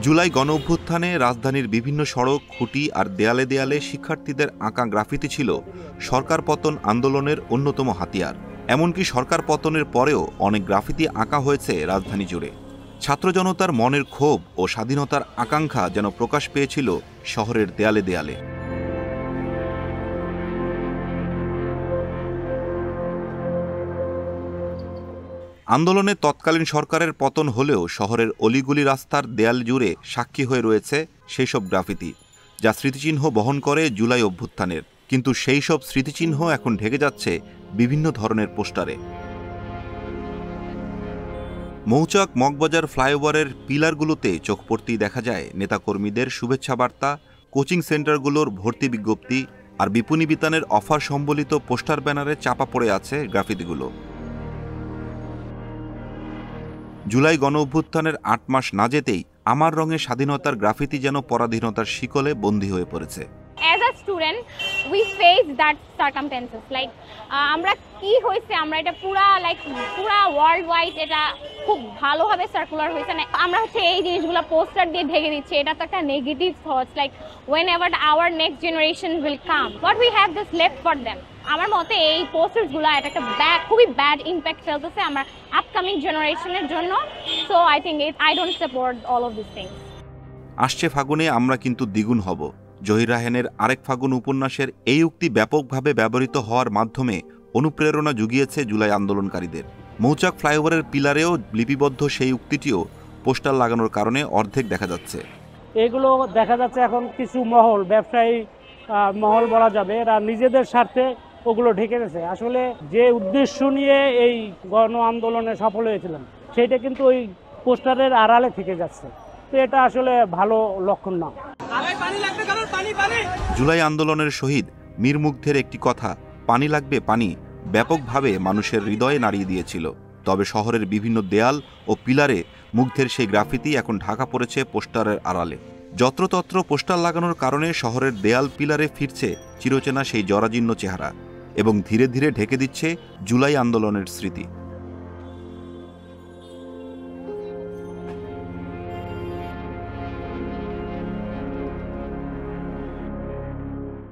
জুলাই গণঅভ্যুত্থানে রাজধানীর বিভিন্ন সড়ক, খুঁটি আর দেয়ালে দেয়ালে শিক্ষার্থীদের আঁকা গ্রাফিতি ছিল সরকার পতন আন্দোলনের অন্যতম হাতিয়ার। এমনকি সরকার পতনের পরেও অনেক গ্রাফিতি আঁকা হয়েছে রাজধানী জুড়ে। ছাত্র জনতার মনের ক্ষোভ ও স্বাধীনতার আকাঙ্ক্ষা যেন প্রকাশ পেয়েছিল শহরের দেয়ালে দেয়ালে। আন্দোলনে তৎকালীন সরকারের পতন হলেও শহরের অলিগলি রাস্তার দেয়াল জুড়ে সাক্ষী হয়ে রয়েছে সেই সব গ্রাফিতি, যা স্মৃতিচিহ্ন বহন করে জুলাই অভ্যুত্থানের। কিন্তু সেই সব স্মৃতিচিহ্ন এখন ঢেকে যাচ্ছে বিভিন্ন ধরনের পোস্টারে। মৌচাক মগবাজার ফ্লাইওভারের পিলারগুলোতে চোখ পড়তেই দেখা যায় নেতাকর্মীদের শুভেচ্ছা বার্তা, কোচিং সেন্টারগুলোর ভর্তি বিজ্ঞপ্তি আর বিপণী বিতানের অফার সম্বলিত পোস্টার ব্যানারে চাপা পড়ে আছে গ্রাফিতিগুলো। জুলাই গণঅভ্যুত্থানের ৮ মাস না যেতেই আমার রঙে স্বাধীনতার গ্রাফিতি যেন পরাধীনতার শিকলে বন্দী হয়ে পড়েছে। As a student, we face that circumstances. Like, আমরা কি হয়েছে, আমরা এটা পুরা ওয়ার্ল্ড ওয়াইড এটা খুব ভালোভাবে সার্কুলার হয়েছে না। আমরা হচ্ছে এই জিনিসগুলো পোস্টার দিয়ে ঢেকে দিচ্ছি। এটা তো একটা negative thoughts, like whenever our next generation will come, what we have just left for them. আমার মতে এই পোস্টারসগুলো এটা একটা খুবই ব্যাড ইম্প্যাক্ট ফেলতেছে আমার আপকামিং জেনারেশনের জন্য। So I think I don't support all of this things. আসছে ফাগুনে আমরা কিন্তু দ্বিগুণ হব। জহির রায়হানের আরেক ফাগুন উপন্যাসের এই উক্তি ব্যাপকভাবে ব্যবহৃত হওয়ার মাধ্যমে অনুপ্রেরণা জুগিয়েছে জুলাই আন্দোলনকারীদের। মৌচাক ফ্লাইওভারের পিলারেও লিপিবদ্ধ সেই উক্তিটিও পোস্টার লাগানোর কারণে অর্ধেক দেখা যাচ্ছে। এগুলো দেখা যাচ্ছে এখন কিছু মহল, ব্যবসায়ী মহল বলা যাবে, এরা নিজেদের স্বার্থে ওগুলো ঢেকে গেছে। আসলে যে উদ্দেশ্য নিয়ে এই গণ আন্দোলনে সফল হয়েছিলাম সেইটা কিন্তু ওই পোস্টারের আড়ালে থেকে যাচ্ছে। তো এটা আসলে ভালো লক্ষণ না। জুলাই আন্দোলনের শহীদ মীর মুগ্ধের একটি কথা, পানি লাগবে পানি, ব্যাপকভাবে মানুষের হৃদয়ে নাড়িয়ে দিয়েছিল। তবে শহরের বিভিন্ন দেয়াল ও পিলারে মুগ্ধের সেই গ্রাফিতি এখন ঢাকা পড়েছে পোস্টারের আড়ালে। যত্রতত্র পোস্টার লাগানোর কারণে শহরের দেয়াল পিলারে ফিরছে চিরচেনা সেই জরাজীর্ণ চেহারা এবং ধীরে ধীরে ঢেকে দিচ্ছে জুলাই আন্দোলনের স্মৃতি।